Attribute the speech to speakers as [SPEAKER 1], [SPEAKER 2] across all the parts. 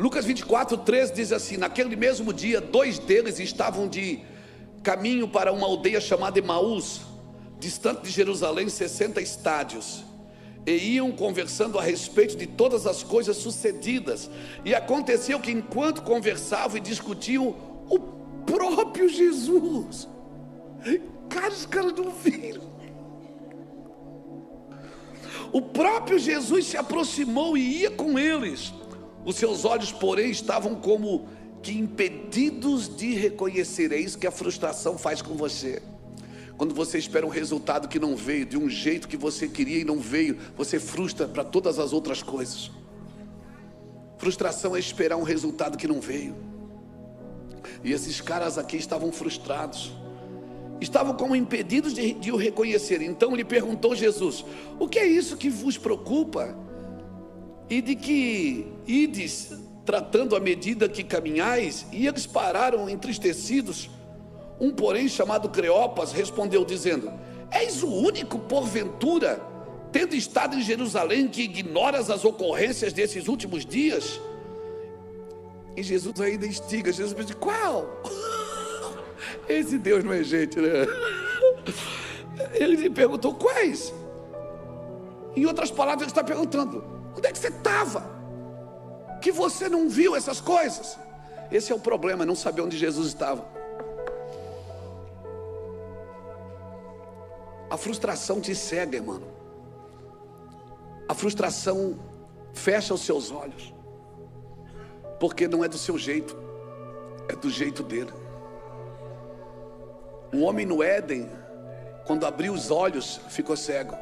[SPEAKER 1] Lucas 24:13 diz assim: naquele mesmo dia, 2 deles estavam de caminho para uma aldeia chamada Emaús, distante de Jerusalém 60 estádios, e iam conversando a respeito de todas as coisas sucedidas. E aconteceu que enquanto conversavam e discutiam, o próprio Jesus, cara, os caras não viram, o próprio Jesus se aproximou e ia com eles. Os seus olhos, porém, estavam como que impedidos de reconhecer. É isso que a frustração faz com você. Quando você espera um resultado que não veio, de um jeito que você queria e não veio, você frustra para todas as outras coisas. Frustração é esperar um resultado que não veio. E esses caras aqui estavam frustrados, estavam como impedidos de o reconhecer. Então lhe perguntou Jesus: o que é isso que vos preocupa? E de que ides tratando à medida que caminhais? E eles pararam entristecidos. Um, porém, chamado Cleopas, respondeu dizendo: és o único, porventura, tendo estado em Jerusalém, que ignoras as ocorrências desses últimos dias? E Jesus ainda instiga. Jesus diz: qual? Esse Deus não é gente, né? Ele lhe perguntou: quais? Em outras palavras, ele está perguntando: onde é que você estava, que você não viu essas coisas? Esse é o problema, não saber onde Jesus estava. A frustração te cega, irmão. A frustração fecha os seus olhos, porque não é do seu jeito, é do jeito dele. Um homem no Éden, quando abriu os olhos, ficou cego.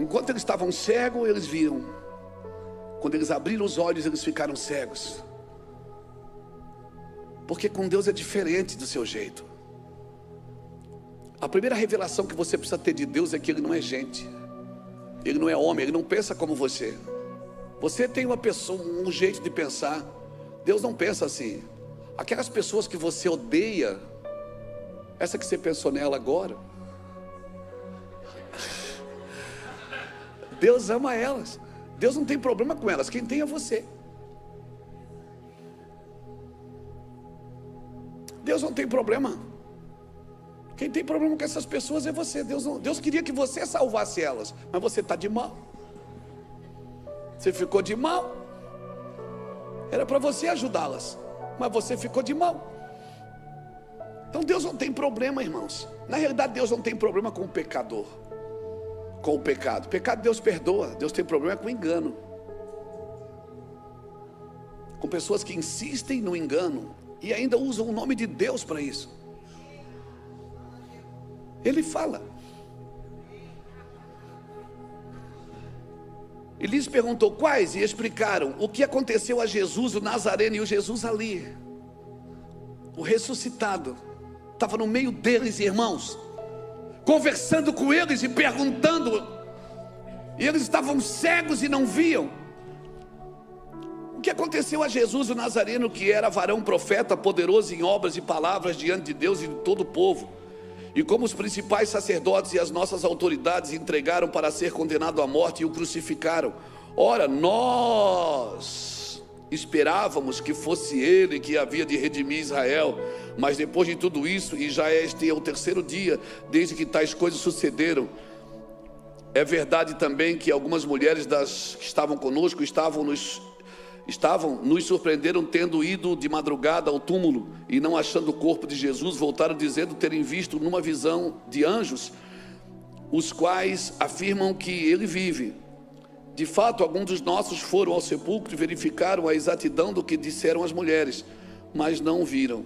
[SPEAKER 1] Enquanto eles estavam cegos, eles viam. Quando eles abriram os olhos, eles ficaram cegos. Porque com Deus é diferente do seu jeito. A primeira revelação que você precisa ter de Deus é que Ele não é gente, Ele não é homem, Ele não pensa como você. Você tem uma pessoa, um jeito de pensar. Deus não pensa assim. Aquelas pessoas que você odeia, essa que você pensou nela agora, Deus ama elas. Deus não tem problema com elas, quem tem é você. Deus não tem problema. Quem tem problema com essas pessoas é você. Deus queria que você salvasse elas, mas você está de mal. Você ficou de mal. Era para você ajudá-las, mas você ficou de mal. Então Deus não tem problema, irmãos. Na realidade, Deus não tem problema com o pecador, com o pecado. Pecado Deus perdoa. Deus tem problema com o engano, com pessoas que insistem no engano e ainda usam o nome de Deus para isso. Ele fala. Ele lhes perguntou quais, e explicaram o que aconteceu a Jesus, o Nazareno. E o Jesus ali, o ressuscitado, estava no meio deles, irmãos, conversando com eles e perguntando. E eles estavam cegos e não viam. O que aconteceu a Jesus, o Nazareno, que era varão profeta, poderoso em obras e palavras diante de Deus e de todo o povo, e como os principais sacerdotes e as nossas autoridades entregaram para ser condenado à morte e o crucificaram. Ora, nós esperávamos que fosse ele que havia de redimir Israel, mas depois de tudo isso, e já este é o 3º dia desde que tais coisas sucederam, é verdade também que algumas mulheres que estavam conosco nos surpreenderam, tendo ido de madrugada ao túmulo e não achando o corpo de Jesus, voltaram dizendo terem visto numa visão de anjos, os quais afirmam que ele vive. De fato, alguns dos nossos foram ao sepulcro e verificaram a exatidão do que disseram as mulheres, mas não o viram.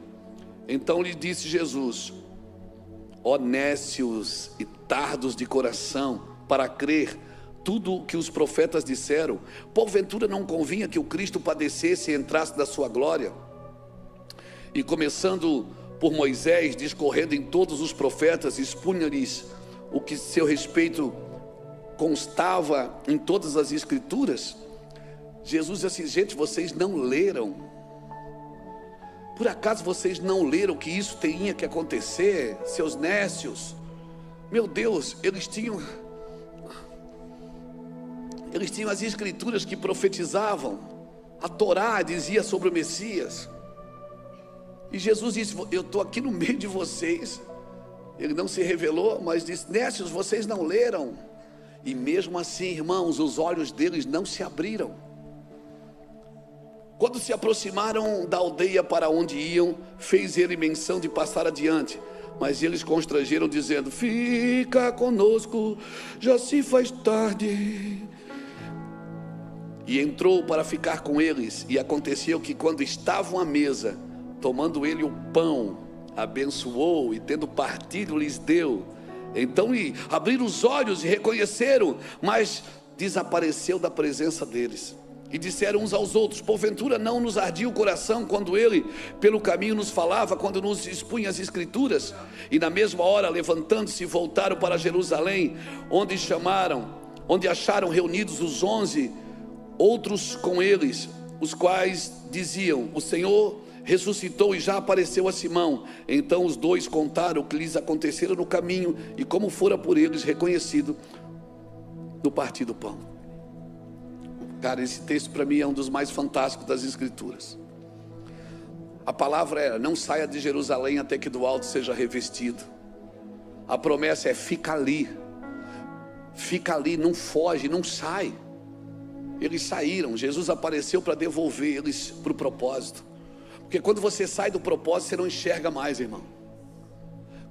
[SPEAKER 1] Então lhe disse Jesus: ó nécios e tardos de coração, para crer tudo o que os profetas disseram, porventura não convinha que o Cristo padecesse e entrasse da sua glória? E começando por Moisés, discorrendo em todos os profetas, expunha-lhes o que seu respeito constava em todas as escrituras. Jesus disse assim: gente, vocês não leram? Por acaso vocês não leram que isso tinha que acontecer, seus nécios? Meu Deus, eles tinham Eles tinham as escrituras que profetizavam. A Torá dizia sobre o Messias. E Jesus disse: eu estou aqui no meio de vocês. Ele não se revelou, mas disse: Nécios, vocês não leram. E mesmo assim, irmãos, os olhos deles não se abriram. Quando se aproximaram da aldeia para onde iam, fez ele menção de passar adiante. Mas eles constrangeram, dizendo: fica conosco, já se faz tarde. E entrou para ficar com eles. E aconteceu que quando estavam à mesa, tomando ele o pão, abençoou e tendo partido lhes deu. Então abriram os olhos e reconheceram, mas desapareceu da presença deles. E disseram uns aos outros: porventura não nos ardia o coração quando ele pelo caminho nos falava, quando nos expunha as escrituras? E na mesma hora, levantando-se, voltaram para Jerusalém, onde acharam reunidos os 11, outros com eles, os quais diziam: o Senhor ressuscitou e já apareceu a Simão. Então os dois contaram o que lhes acontecera no caminho e como fora por eles reconhecido no partir do pão. Cara, esse texto para mim é um dos mais fantásticos das Escrituras. A palavra era: não saia de Jerusalém até que do alto seja revestido. A promessa é: fica ali, não foge, não sai. Eles saíram, Jesus apareceu para devolver eles para o propósito. Porque quando você sai do propósito, você não enxerga mais, irmão.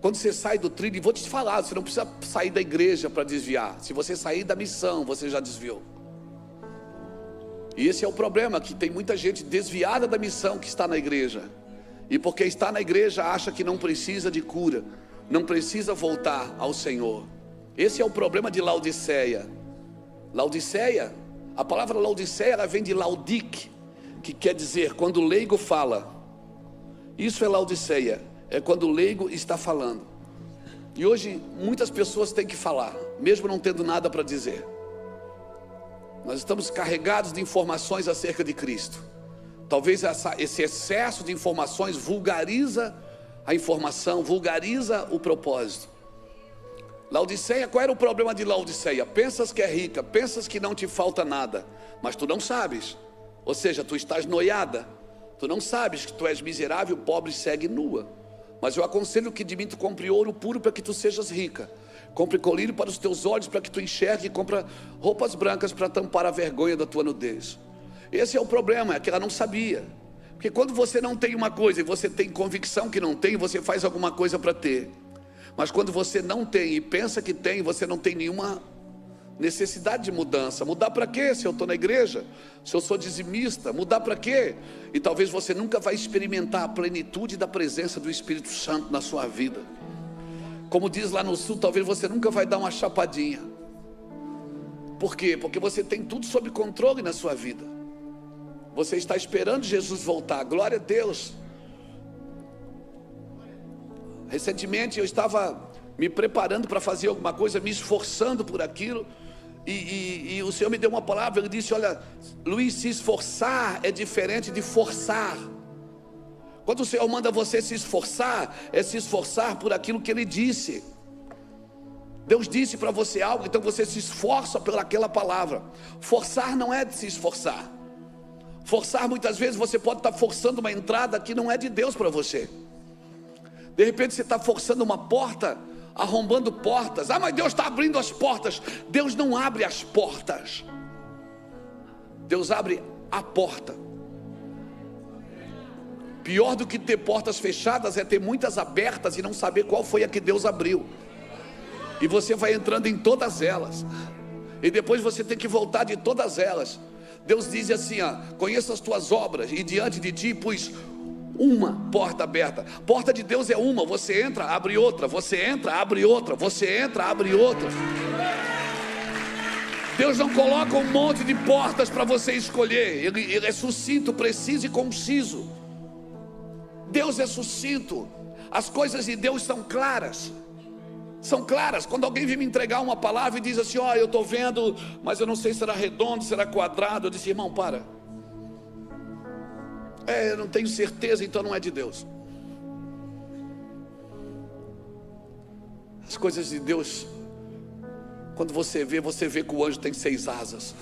[SPEAKER 1] Quando você sai do trilho, e vou te falar, você não precisa sair da igreja para desviar. Se você sair da missão, você já desviou. E esse é o problema, que tem muita gente desviada da missão que está na igreja. E porque está na igreja, acha que não precisa de cura, não precisa voltar ao Senhor. Esse é o problema de Laodiceia. Laodiceia, a palavra Laodiceia, ela vem de laudic, que quer dizer quando o leigo fala. Isso é Laodiceia, é quando o leigo está falando. E hoje muitas pessoas têm que falar, mesmo não tendo nada para dizer. Nós estamos carregados de informações acerca de Cristo. Talvez esse excesso de informações vulgariza a informação, vulgariza o propósito. Laodiceia, qual era o problema de Laodiceia? Pensas que é rica, pensas que não te falta nada, mas tu não sabes. Ou seja, tu estás noiada. Tu não sabes que tu és miserável, pobre, cega e nua. Mas eu aconselho que de mim tu compre ouro puro para que tu sejas rica. Compre colírio para os teus olhos para que tu enxergue, e compra roupas brancas para tampar a vergonha da tua nudez. Esse é o problema, é que ela não sabia. Porque quando você não tem uma coisa e você tem convicção que não tem, você faz alguma coisa para ter. Mas quando você não tem e pensa que tem, você não tem nenhuma necessidade de mudança. Mudar para quê? Se eu estou na igreja, se eu sou dizimista, mudar para quê? E talvez você nunca vai experimentar a plenitude da presença do Espírito Santo na sua vida. Como diz lá no sul, talvez você nunca vai dar uma chapadinha. Por quê? Porque você tem tudo sob controle na sua vida. Você está esperando Jesus voltar. Glória a Deus. Recentemente eu estava me preparando para fazer alguma coisa, me esforçando por aquilo, e o Senhor me deu uma palavra. Ele disse: olha, Luiz, se esforçar é diferente de forçar. Quando o Senhor manda você se esforçar, é se esforçar por aquilo que Ele disse. Deus disse para você algo, então você se esforça pelaquela palavra. Forçar não é de se esforçar. Forçar, muitas vezes você pode estar forçando uma entrada que não é de Deus para você. De repente você está forçando uma porta, arrombando portas. Ah, mas Deus está abrindo as portas. Deus não abre as portas. Deus abre a porta. Pior do que ter portas fechadas é ter muitas abertas e não saber qual foi a que Deus abriu. E você vai entrando em todas elas. E depois você tem que voltar de todas elas. Deus diz assim: conheço as tuas obras e diante de ti pus uma porta aberta. Porta de Deus é uma. Você entra, abre outra. Você entra, abre outra. Você entra, abre outra. Deus não coloca um monte de portas para você escolher. Ele é sucinto, preciso e conciso. Deus é sucinto. As coisas de Deus são claras. São claras. Quando alguém vem me entregar uma palavra e diz assim: eu estou vendo, mas eu não sei se será redondo, será quadrado. Eu disse: irmão, para. Eu não tenho certeza, então não é de Deus. As coisas de Deus Quando você vê que o anjo tem 6 asas.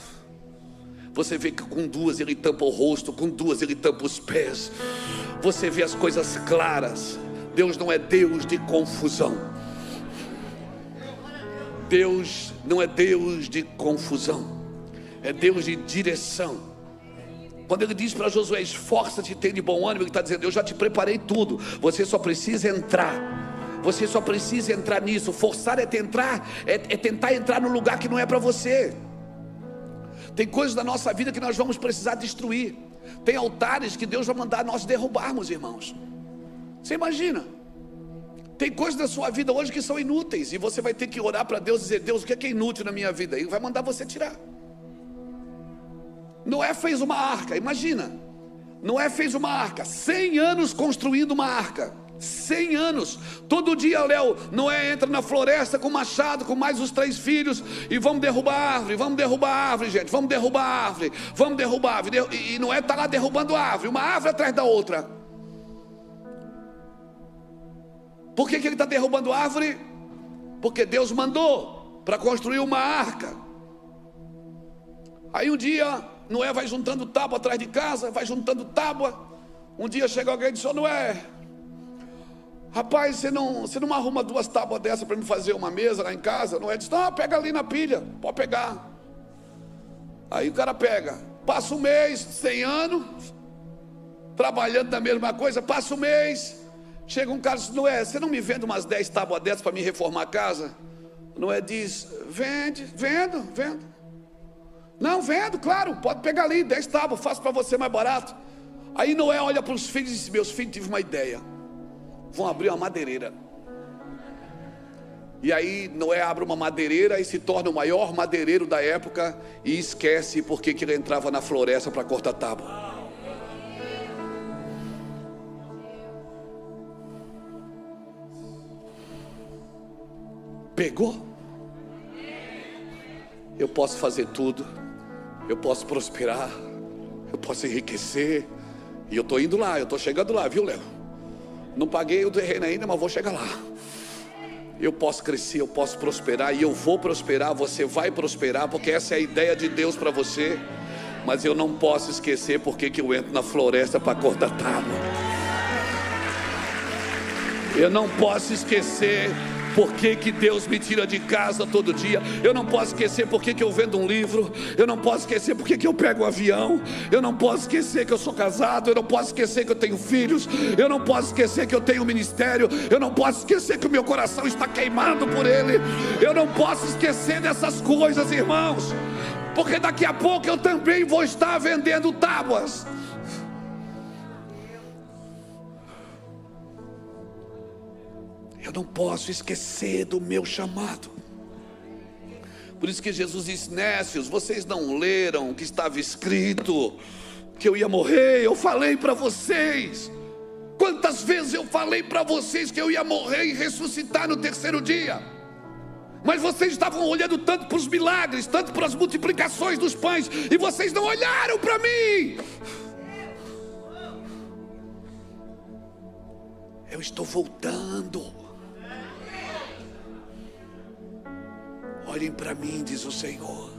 [SPEAKER 1] Você vê que com 2 ele tampa o rosto, com 2 ele tampa os pés. Você vê as coisas claras. Deus não é Deus de confusão. Deus não é Deus de confusão. É Deus de direção. Quando ele diz para Josué, esforça-te e tem de bom ânimo, ele está dizendo, eu já te preparei tudo. Você só precisa entrar. Você só precisa entrar nisso. Forçar é tentar entrar no lugar que não é para você. Tem coisas da nossa vida que nós vamos precisar destruir. Tem altares que Deus vai mandar nós derrubarmos, irmãos. Você imagina? Tem coisas da sua vida hoje que são inúteis, e você vai ter que orar para Deus e dizer, Deus, o que é inútil na minha vida? Ele vai mandar você tirar. Noé fez uma arca, imagina. Noé fez uma arca, 100 anos construindo uma arca. 100 anos, todo dia Noé entra na floresta com machado, com mais os 3 filhos, e vamos derrubar a árvore, gente, vamos derrubar a árvore, e Noé está lá derrubando a árvore, uma árvore atrás da outra. Por que ele está derrubando a árvore? Porque Deus mandou para construir uma arca. Aí um dia Noé vai juntando tábua atrás de casa, vai juntando tábua. Um dia chega alguém e diz, Noé, rapaz, você não arruma 2 tábuas dessas para me fazer uma mesa lá em casa? Noé diz, não, pega ali na pilha, pode pegar. Aí o cara pega, passa um mês, 100 anos, trabalhando na mesma coisa, passa um mês, chega um cara e diz, Noé, você não me vende umas 10 tábuas dessas para me reformar a casa? Noé diz, vendo. Não, vendo, claro, pode pegar ali 10 tábuas, faço para você mais barato. Aí Noé olha para os filhos e diz, meus filhos, tive uma ideia. Vão abrir uma madeireira. E aí Noé abre uma madeireira e se torna o maior madeireiro da época, e esquece porque que ele entrava na floresta para cortar tábua. Pegou? Eu posso fazer tudo, eu posso prosperar, eu posso enriquecer, e eu estou indo lá, eu estou chegando lá, viu, Léo? Não paguei o terreno ainda, mas vou chegar lá. Eu posso crescer, eu posso prosperar, e eu vou prosperar, você vai prosperar, porque essa é a ideia de Deus para você. Mas eu não posso esquecer porque que eu entro na floresta para cortar tábua. Eu não posso esquecer por que Deus me tira de casa todo dia. Eu não posso esquecer por que eu vendo um livro. Eu não posso esquecer por que eu pego um avião. Eu não posso esquecer que eu sou casado. Eu não posso esquecer que eu tenho filhos. Eu não posso esquecer que eu tenho um ministério. Eu não posso esquecer que o meu coração está queimado por Ele. Eu não posso esquecer dessas coisas, irmãos, porque daqui a pouco eu também vou estar vendendo tábuas. Eu não posso esquecer do meu chamado. Por isso que Jesus disse, nécios, vocês não leram o que estava escrito, que eu ia morrer? Eu falei para vocês. Quantas vezes eu falei para vocês que eu ia morrer e ressuscitar no 3º dia? Mas vocês estavam olhando tanto para os milagres, tanto para as multiplicações dos pães, e vocês não olharam para mim. Eu estou voltando. Olhem para mim, diz o Senhor,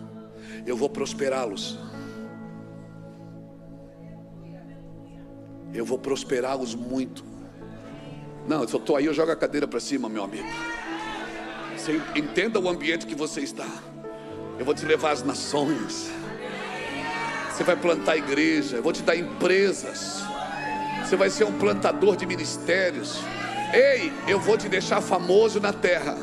[SPEAKER 1] eu vou prosperá-los. Eu vou prosperá-los muito. Não, se eu estou aí, eu jogo a cadeira para cima, meu amigo. Você entenda o ambiente que você está. Eu vou te levar às nações. Você vai plantar igreja. Eu vou te dar empresas. Você vai ser um plantador de ministérios. Ei, eu vou te deixar famoso na terra,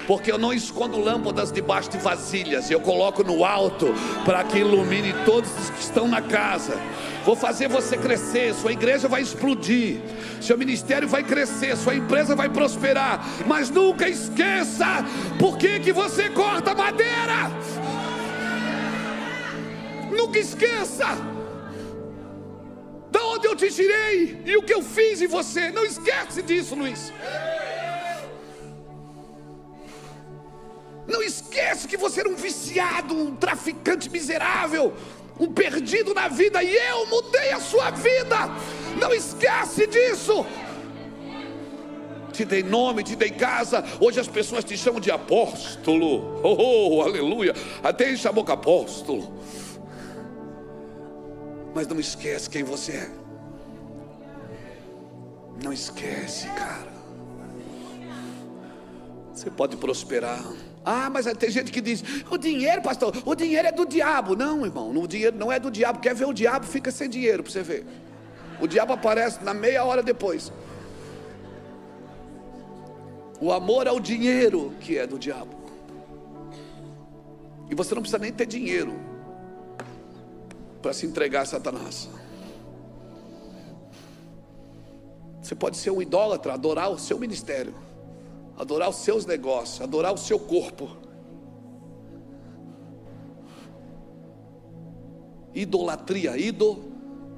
[SPEAKER 1] porque eu não escondo lâmpadas debaixo de vasilhas, eu coloco no alto para que ilumine todos os que estão na casa. Vou fazer você crescer, sua igreja vai explodir, seu ministério vai crescer, sua empresa vai prosperar. Mas nunca esqueça por que você corta madeira. Nunca esqueça da onde eu te tirei e o que eu fiz em você. Não esquece disso, Luiz. Não esquece que você era um viciado, um traficante miserável, um perdido na vida, e eu mudei a sua vida. Não esquece disso. te dei nome, te dei casa. Hoje as pessoas te chamam de apóstolo. Oh, aleluia. Até enche a boca, apóstolo. Mas não esquece quem você é. Não esquece, cara. Você pode prosperar. Ah, mas tem gente que diz: o dinheiro, pastor, o dinheiro é do diabo. Não, irmão, o dinheiro não é do diabo. Quer ver o diabo, fica sem dinheiro para você ver. O diabo aparece na meia hora depois. O amor ao dinheiro que é do diabo. E você não precisa nem ter dinheiro para se entregar a Satanás. Você pode ser um idólatra, adorar o seu ministério, adorar os seus negócios, adorar o seu corpo. Idolatria,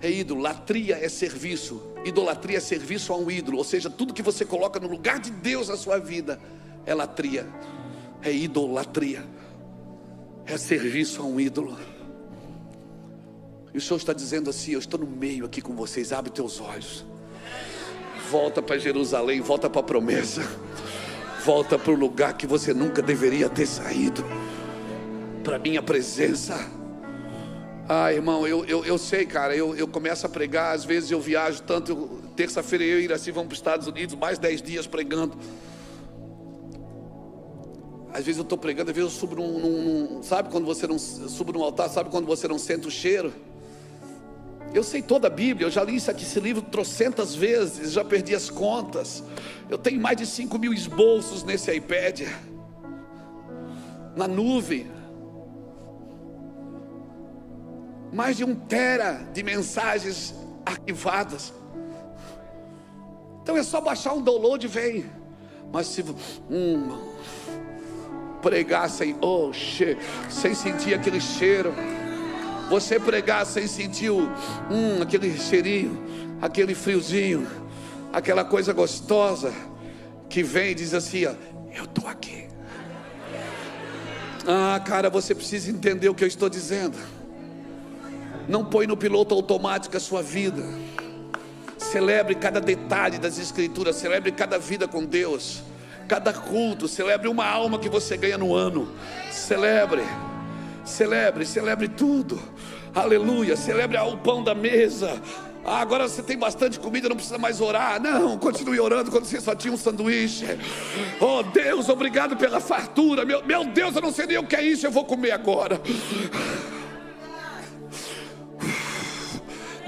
[SPEAKER 1] idolatria é serviço. Idolatria é serviço a um ídolo. Ou seja, tudo que você coloca no lugar de Deus na sua vida é latria, é idolatria, é serviço a um ídolo. E o Senhor está dizendo assim: eu estou no meio aqui com vocês. Abre teus olhos, volta para Jerusalém, volta para a promessa, volta para o lugar que você nunca deveria ter saído, para a minha presença. Ah, irmão, eu sei, cara, eu começo a pregar, às vezes eu viajo tanto. Terça-feira eu e Iraci vamos para os Estados Unidos, mais 10 dias pregando. Às vezes eu estou pregando, às vezes eu subo sabe quando você não subo num altar, sabe quando você não sente o cheiro? Eu sei toda a Bíblia, eu já li esse livro trocentas vezes, já perdi as contas. Eu tenho mais de 5.000 esboços nesse iPad, na nuvem. Mais de 1 tera de mensagens arquivadas. Então é só baixar um download e vem. Mas se pregar sem sentir aquele cheiro, você pregar sem sentir aquele cheirinho, aquele friozinho, aquela coisa gostosa que vem e diz assim: ó, eu estou aqui. Ah, cara, você precisa entender o que eu estou dizendo. Não põe no piloto automático a sua vida. Celebre cada detalhe das Escrituras. Celebre cada vida com Deus, cada culto. Celebre uma alma que você ganha no ano. Celebre tudo. Aleluia. Celebre o pão da mesa. Ah, agora você tem bastante comida, não precisa mais orar. Não, continue orando quando você só tinha um sanduíche. Oh Deus, obrigado pela fartura. Meu Deus, eu não sei nem o que é isso, eu vou comer agora.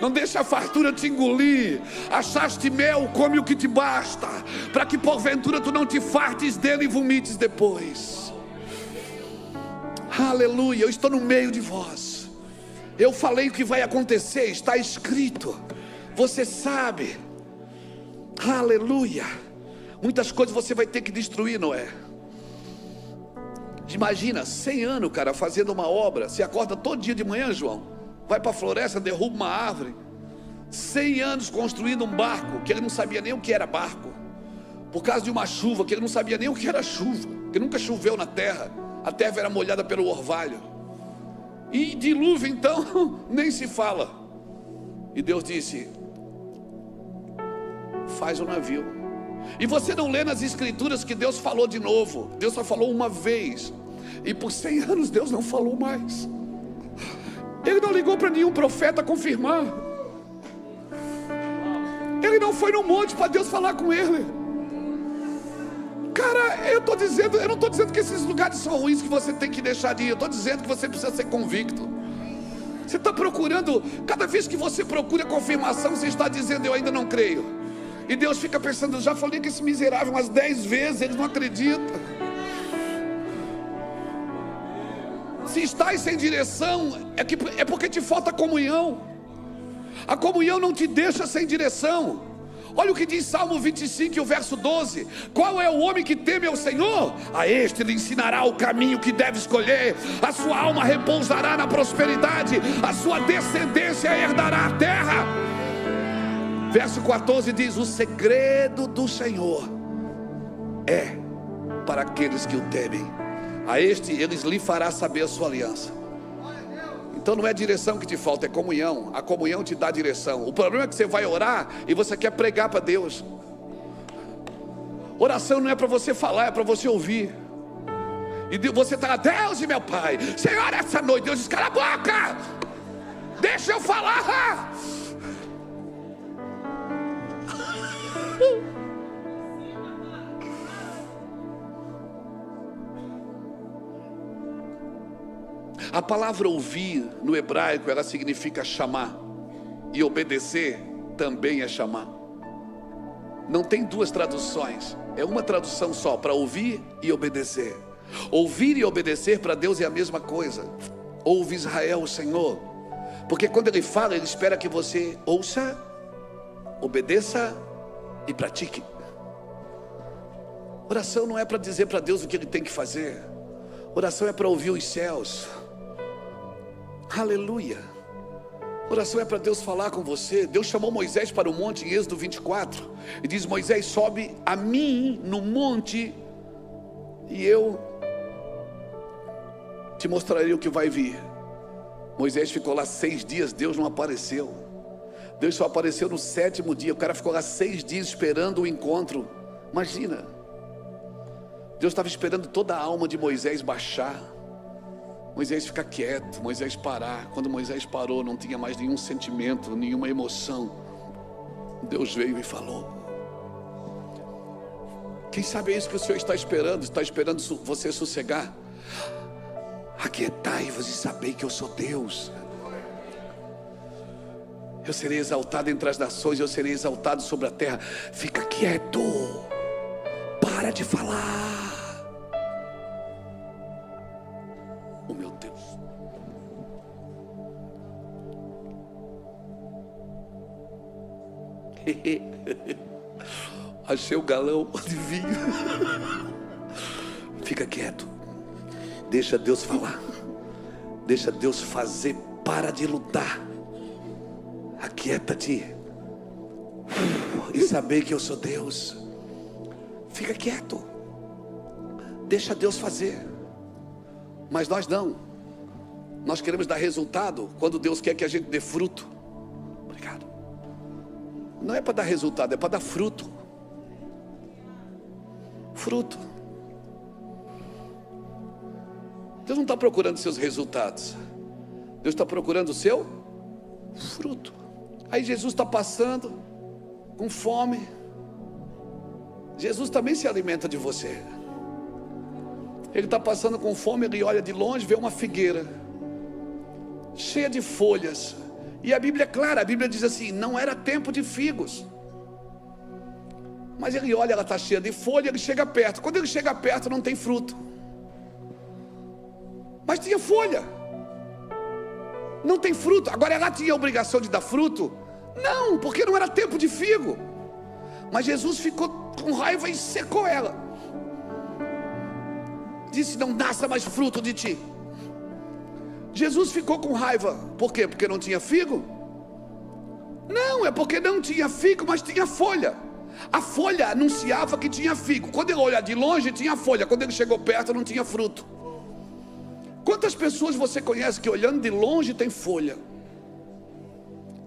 [SPEAKER 1] Não deixa a fartura te engolir. Achaste mel, come o que te basta, para que porventura tu não te fartes dele e vomites depois. Aleluia, eu estou no meio de vós. Eu falei o que vai acontecer, está escrito. Você sabe. Aleluia. Muitas coisas você vai ter que destruir, não é? Imagina, 100 anos, cara, fazendo uma obra. Você acorda todo dia de manhã, João, vai para a floresta, derruba uma árvore. 100 anos construindo um barco, que ele não sabia nem o que era barco, por causa de uma chuva, que ele não sabia nem o que era chuva, que nunca choveu na terra, a terra era molhada pelo orvalho. E dilúvio então, nem se fala. E Deus disse: faz um navio. E você não lê nas Escrituras que Deus falou de novo. Deus só falou uma vez, e por 100 anos Deus não falou mais. Ele não ligou para nenhum profeta confirmar. Ele não foi no monte para Deus falar com ele. Cara, eu não estou dizendo que esses lugares são ruins, que você tem que deixar de ir. Eu estou dizendo que você precisa ser convicto. Você está procurando, cada vez que você procura confirmação, você está dizendo: eu ainda não creio. E Deus fica pensando: eu já falei com esse miserável umas 10 vezes, ele não acredita. Se estás sem direção, é porque te falta comunhão. A comunhão não te deixa sem direção. Olha o que diz Salmo 25 e o verso 12: qual é o homem que teme ao Senhor? A este lhe ensinará o caminho que deve escolher. A sua alma repousará na prosperidade, a sua descendência herdará a terra. Verso 14 diz: o segredo do Senhor é para aqueles que o temem. A este eles lhe fará saber a sua aliança. Então não é direção que te falta, é comunhão. A comunhão te dá direção. O problema é que você vai orar e você quer pregar para Deus. Oração não é para você falar, é para você ouvir. E você está, Deus e meu Pai, Senhor, essa noite, Deus diz, cala a boca, deixa eu falar. A palavra ouvir no hebraico, ela significa chamar, e obedecer também é chamar. Não tem duas traduções, é uma tradução só, para ouvir e obedecer. Ouvir e obedecer para Deus é a mesma coisa. Ouve, Israel, o Senhor, porque quando Ele fala, Ele espera que você ouça, obedeça e pratique. Oração não é para dizer para Deus o que Ele tem que fazer. Oração é para ouvir os céus. Aleluia. Oração é para Deus falar com você. Deus chamou Moisés para o monte em Êxodo 24 e diz, Moisés, sobe a mim no monte e eu te mostrarei o que vai vir. Moisés ficou lá 6 dias, Deus não apareceu. Deus só apareceu no 7º dia. O cara ficou lá 6 dias esperando o encontro. Imagina, Deus estava esperando toda a alma de Moisés baixar, Moisés ficar quieto, Moisés parar. Quando Moisés parou, não tinha mais nenhum sentimento, nenhuma emoção. Deus veio e falou. Quem sabe é isso que o Senhor está esperando você sossegar. Aquietai-vos e sabei que eu sou Deus. Eu serei exaltado entre as nações, eu serei exaltado sobre a terra. Fica quieto, para de falar. Oh meu Deus. Achei o galão de vinho. Fica quieto, deixa Deus falar, deixa Deus fazer, para de lutar. Aquieta-te e saber que eu sou Deus. Fica quieto, deixa Deus fazer. Mas nós não, nós queremos dar resultado quando Deus quer que a gente dê fruto. Obrigado. Não é para dar resultado, é para dar fruto. Fruto. Deus não está procurando seus resultados, Deus está procurando o seu fruto. Aí Jesus está passando com fome. Jesus também se alimenta de você. Ele está passando com fome, ele olha de longe, vê uma figueira cheia de folhas. E a Bíblia é clara, a Bíblia diz assim, não era tempo de figos. Mas ele olha, ela está cheia de folha, ele chega perto. Quando ele chega perto, não tem fruto. Mas tinha folha. Não tem fruto. Agora ela tinha a obrigação de dar fruto? Não, porque não era tempo de figo. Mas Jesus ficou com raiva e secou ela. Disse, não nasça mais fruto de ti. Jesus ficou com raiva. Por quê? Porque não tinha figo? Não, é porque não tinha figo, mas tinha folha. A folha anunciava que tinha figo. Quando ele olhava de longe, tinha folha. Quando ele chegou perto, não tinha fruto. Quantas pessoas você conhece que olhando de longe tem folha,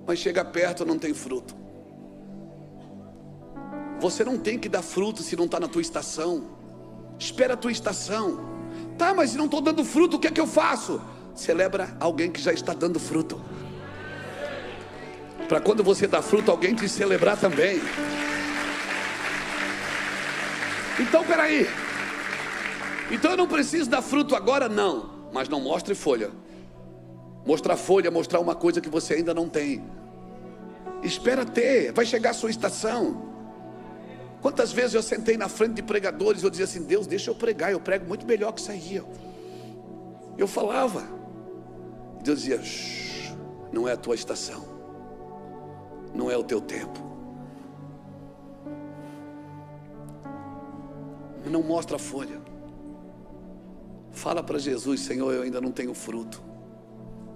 [SPEAKER 1] mas chega perto não tem fruto? Você não tem que dar fruto se não está na tua estação. Espera a tua estação. Tá, mas se não estou dando fruto, o que é que eu faço? Celebra alguém que já está dando fruto, para quando você dá fruto, alguém te celebrar também. Então peraí, então eu não preciso dar fruto agora? Não, mas não mostre folha. Mostrar folha, mostrar uma coisa que você ainda não tem. Espera ter, vai chegar a sua estação. Quantas vezes eu sentei na frente de pregadores, eu dizia assim, Deus, deixa eu pregar, eu prego muito melhor que isso aí. Eu falava, Deus dizia, não é a tua estação, não é o teu tempo. Não mostra a folha. Fala para Jesus, Senhor, eu ainda não tenho fruto.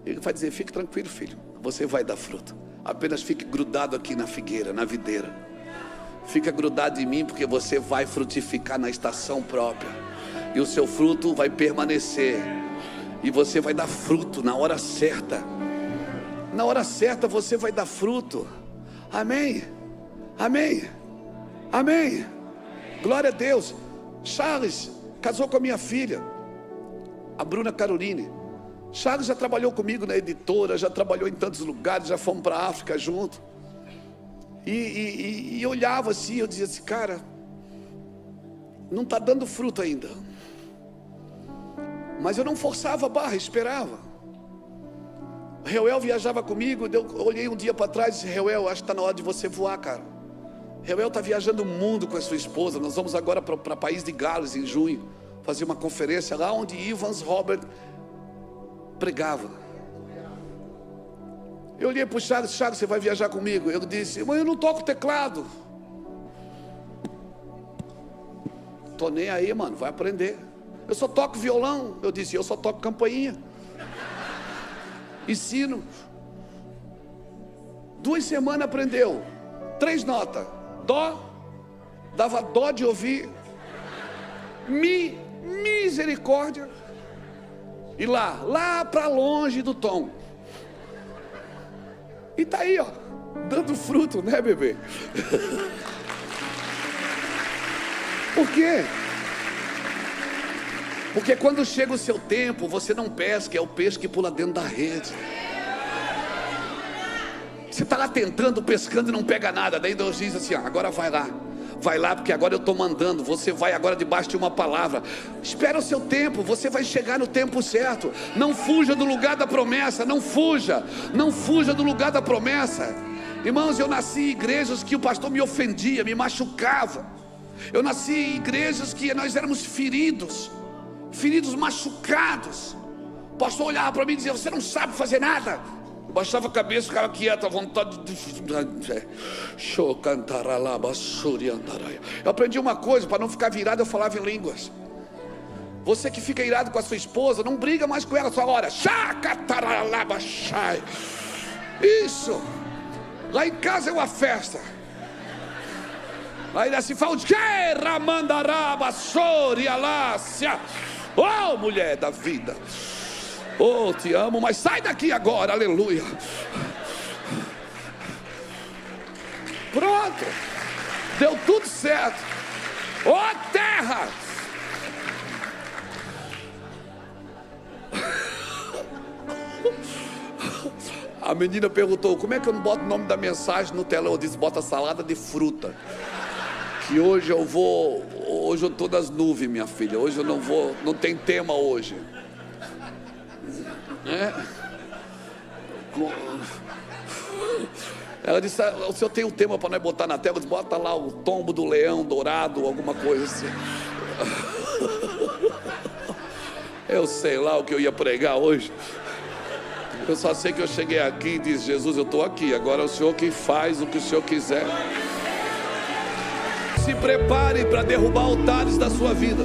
[SPEAKER 1] Ele vai dizer, fique tranquilo, filho, você vai dar fruto. Apenas fique grudado aqui na figueira, na videira. Fica grudado em mim, porque você vai frutificar na estação própria. E o seu fruto vai permanecer. E você vai dar fruto na hora certa. Na hora certa você vai dar fruto. Amém? Amém? Amém? Glória a Deus. Charles casou com a minha filha, a Bruna Caroline. Charles já trabalhou comigo na editora, já trabalhou em tantos lugares, já fomos para a África junto. E eu olhava assim, eu dizia assim, cara, não está dando fruto ainda. Mas eu não forçava a barra, esperava. Reuel viajava comigo, eu olhei um dia para trás e disse, Reuel, acho que está na hora de você voar, cara. Reuel está viajando o mundo com a sua esposa. Nós vamos agora para o país de Gales em junho, fazer uma conferência lá onde Evans Robert pregava. Eu olhei para o Charles, Charles, você vai viajar comigo? Eu disse, mas eu não toco teclado. Tô nem aí, mano, vai aprender. Eu só toco violão. Eu disse, eu só toco campainha. E sino. 2 semanas aprendeu 3 notas. Dó, dava dó de ouvir. Mi, misericórdia. E lá para longe do tom. E tá aí, ó, dando fruto, né, bebê? Por quê? Porque quando chega o seu tempo, você não pesca, é o peixe que pula dentro da rede. Você está lá tentando, pescando e não pega nada. Daí Deus diz assim, agora vai lá, porque agora eu estou mandando. Você vai agora debaixo de uma palavra. Espera o seu tempo, você vai chegar no tempo certo. Não fuja do lugar da promessa, não fuja do lugar da promessa. Irmãos, eu nasci em igrejas que o pastor me ofendia, me machucava. Eu nasci em igrejas que nós éramos feridos, machucados. O pastor olhava para mim e dizia, você não sabe fazer nada. Eu baixava a cabeça, ficava quieto, à vontade de... Eu aprendi uma coisa, para não ficar virado, eu falava em línguas. Você que fica irado com a sua esposa, não briga mais com ela, só hora. Isso. Lá em casa é uma festa. Aí assim fala de oh, mulher da vida. Oh, te amo, mas sai daqui agora, aleluia. Pronto, deu tudo certo. Oh, terra. A menina perguntou, como é que eu não boto o nome da mensagem no telão? Eu disse, bota salada de fruta. Que hoje eu estou nas nuvens, minha filha. Hoje eu não vou, não tem tema hoje. Ela disse, o senhor tem um tema para nós botar na tela? Eu disse, bota lá o tombo do leão dourado, alguma coisa assim. Eu sei lá o que eu ia pregar hoje. Eu só sei que eu cheguei aqui e disse, Jesus, eu estou aqui, agora é o Senhor que faz o que o Senhor quiser. Se prepare para derrubar altares da sua vida.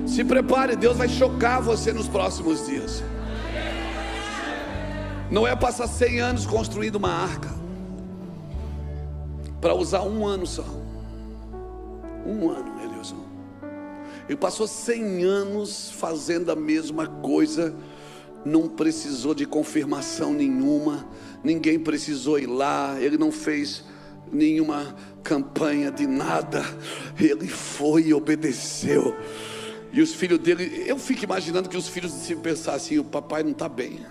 [SPEAKER 1] Se prepare, Deus vai chocar você nos próximos dias. Não é passar 100 anos construindo uma arca para usar 1 ano só. 1 ano, Elielson. Ele passou 100 anos fazendo a mesma coisa. Não precisou de confirmação nenhuma. Ninguém precisou ir lá. Ele não fez nenhuma campanha de nada. Ele foi e obedeceu. E os filhos dele, eu fico imaginando que os filhos se pensaram assim, o papai não está bem.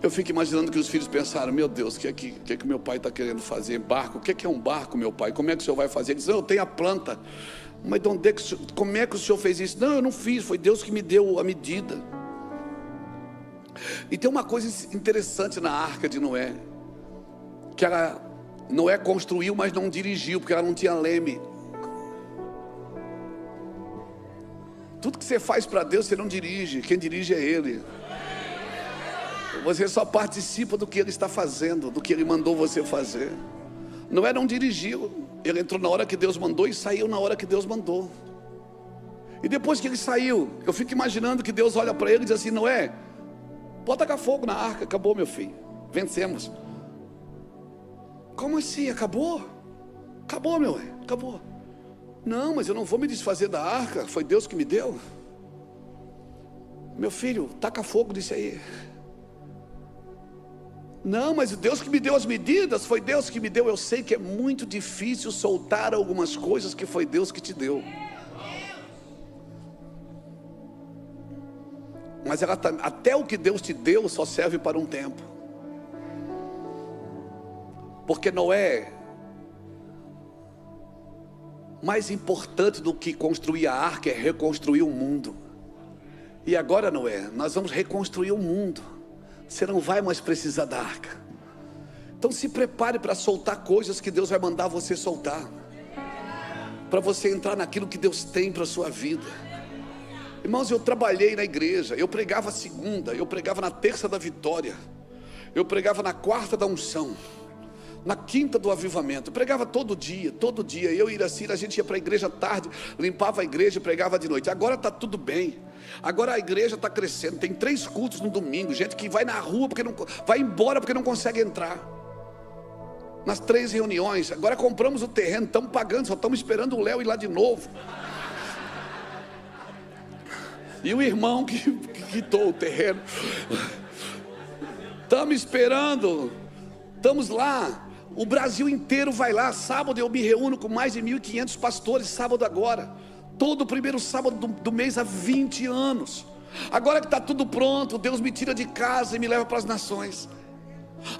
[SPEAKER 1] Eu fico imaginando que os filhos pensaram, meu Deus, o que é que meu pai está querendo fazer? Barco, o que é um barco, meu pai? Como é que o senhor vai fazer? Ele diz, eu tenho a planta. Mas de onde é que, como é que o senhor fez isso? Não, eu não fiz, foi Deus que me deu a medida. E tem uma coisa interessante na arca de Noé, que Noé construiu, mas não dirigiu, porque ela não tinha leme. Tudo que você faz para Deus, você não dirige, quem dirige é Ele. Você só participa do que Ele está fazendo, do que Ele mandou você fazer. Noé não dirigiu, ele entrou na hora que Deus mandou e saiu na hora que Deus mandou. E depois que ele saiu, eu fico imaginando que Deus olha para ele e diz assim, Noé, pode tacar fogo na arca, acabou meu filho, vencemos. Como assim, acabou? Acabou, meu Noé, acabou. Não, mas eu não vou me desfazer da arca, foi Deus que me deu. Meu filho, taca fogo disso aí. Não, mas Deus que me deu as medidas, foi Deus que me deu. Eu sei que é muito difícil soltar algumas coisas que foi Deus que te deu. Mas até o que Deus te deu só serve para um tempo. Porque Noé, mais importante do que construir a arca é reconstruir o mundo. E agora, Noé, nós vamos reconstruir o mundo. Você não vai mais precisar da arca. Então se prepare para soltar coisas que Deus vai mandar você soltar, para você entrar naquilo que Deus tem para a sua vida. Irmãos, eu trabalhei na igreja, eu pregava segunda, eu pregava na terça da vitória, eu pregava na quarta da unção, na quinta do avivamento, eu pregava todo dia. Eu e Iracira, a gente ia para a igreja tarde, limpava a igreja e pregava de noite. Agora está tudo bem, agora a igreja está crescendo, tem 3 cultos no domingo, gente que vai na rua, porque não vai embora porque não consegue entrar nas 3 reuniões. Agora compramos o terreno, estamos pagando, só estamos esperando o Léo ir lá de novo. E o irmão que quitou o terreno, estamos esperando, estamos lá. O Brasil inteiro vai lá. Sábado eu me reúno com mais de 1.500 pastores, sábado agora, todo primeiro sábado do mês há 20 anos. Agora que está tudo pronto, Deus me tira de casa e me leva para as nações.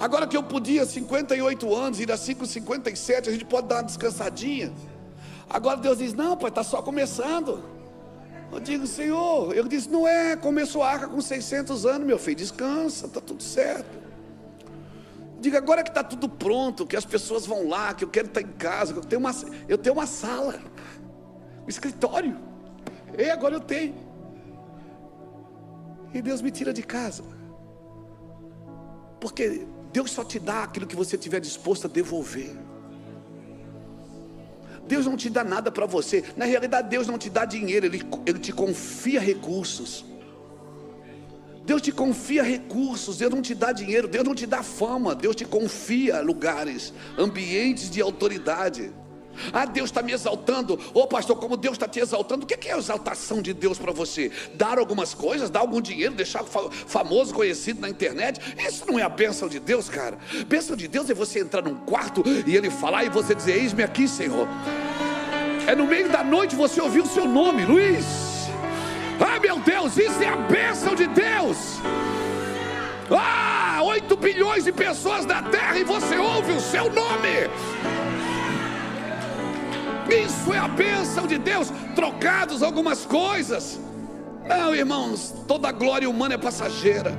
[SPEAKER 1] Agora que eu podia 58 anos, ir assim com 57, a gente pode dar uma descansadinha. Agora Deus diz, não pai, está só começando. Eu digo, Senhor, eu disse, não é, começou a arca com 600 anos, meu filho, descansa, está tudo certo. Diga, agora que está tudo pronto, que as pessoas vão lá, que eu quero estar em casa, que eu tenho uma sala, um escritório, e agora eu tenho. E Deus me tira de casa, porque Deus só te dá aquilo que você estiver disposto a devolver. Deus não te dá nada para você. Na realidade Deus não te dá dinheiro, Ele te confia recursos. Deus te confia recursos, Deus não te dá dinheiro, Deus não te dá fama, Deus te confia lugares, ambientes de autoridade. Ah, Deus está me exaltando. Ô pastor, como Deus está te exaltando, o que é a exaltação de Deus para você? Dar algumas coisas, dar algum dinheiro, deixar famoso, conhecido na internet? Isso não é a bênção de Deus, cara. Bênção de Deus é você entrar num quarto e Ele falar e você dizer, eis-me aqui, Senhor. É no meio da noite você ouvir o seu nome, Luiz. Ah, meu Deus, isso é a bênção de Deus. 8 bilhões de pessoas na terra e você ouve o seu nome. Isso é a bênção de Deus. Trocados algumas coisas. Não, irmãos, toda glória humana é passageira.